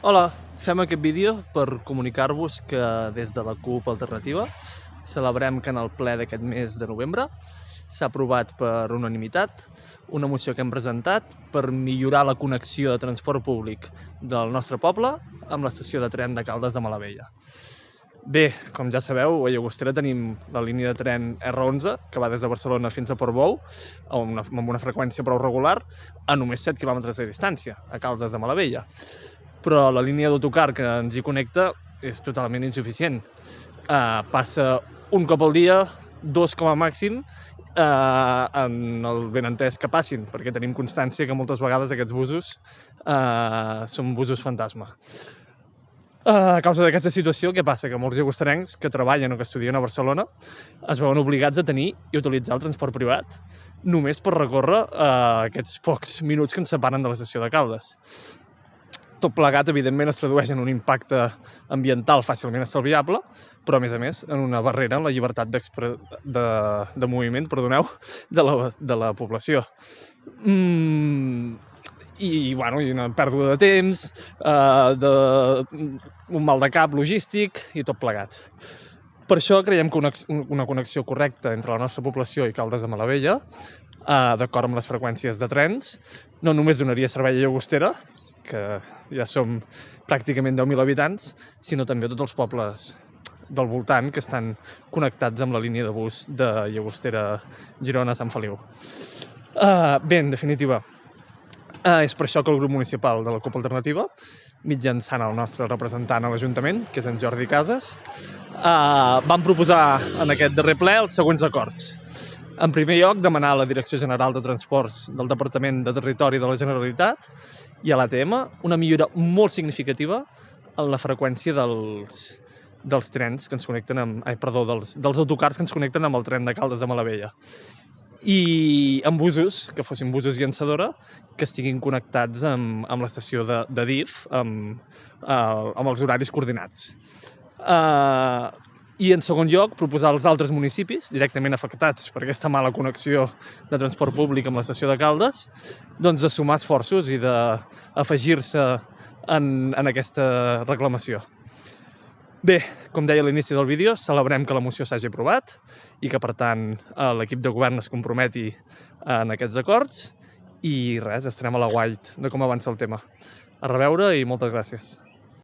Hola, fem aquest vídeo per comunicar-vos que des de la CUP Alternativa celebrem que en el ple d'aquest mes de novembre s'ha aprovat per unanimitat una moció que hem presentat per millorar la connexió de transport públic del nostre poble amb l'estació de tren de Caldes de Malavella. Bé, com ja sabeu, a Llagostera tenim la línia de tren R11, que va des de Barcelona fins a Portbou, amb una freqüència prou regular, a només 7 quilòmetres de distància, a Caldes de Malavella. Però la línia d'autocar que ens hi connecta és totalment insuficient. Passa un cop al dia, dos com a màxim, en el benentès que passin, perquè tenim constància que moltes vegades aquests busos són busos fantasma. A causa d'aquesta situació, què passa? Que molts llagostarencs que treballen o que estudien a Barcelona es veuen obligats a tenir i utilitzar el transport privat només per recórrer aquests pocs minuts que ens separen de l'estació de Caldes. Tot plegat, evidentment, es tradueix en un impacte ambiental fàcilment estalviable, però, a més, en una barrera en la llibertat de moviment de la població. I una pèrdua de temps, un mal de cap logístic i tot plegat. Per això creiem que una connexió correcta entre la nostra població i Caldes de Malavella, d'acord amb les freqüències de trens, no només donaria servei a Llagostera, que ja som pràcticament 10.000 habitants, sinó també a tots els pobles del voltant que estan connectats amb la línia de bus de Llagostera-Girona-Sant Feliu. Bé, en definitiva, és per això que el grup municipal de la CUP Alternativa, mitjançant el nostre representant a l'Ajuntament, que és en Jordi Casas, vam proposar en aquest darrer ple els següents acords. En primer lloc, demanar a la Direcció General de Transports del Departament de Territori de la Generalitat i a l'ATM una millora molt significativa en la freqüència dels trens que ens connecten dels autocars que ens connecten amb el tren de Caldes de Malavella. I amb busos, que fossin busos llançadora, que estiguin connectats amb l'estació de DIF, amb els horaris coordinats. I en segon lloc, proposar als altres municipis, directament afectats per aquesta mala connexió de transport públic amb l'estació de Caldes, doncs de sumar esforços i d'afegir-se en aquesta reclamació. Bé, com deia a l'inici del vídeo, celebrem que la moció s'hagi aprovat i que, per tant, l'equip de govern es comprometi en aquests acords i res, estarem a l'aguait de com avança el tema. A reveure i moltes gràcies.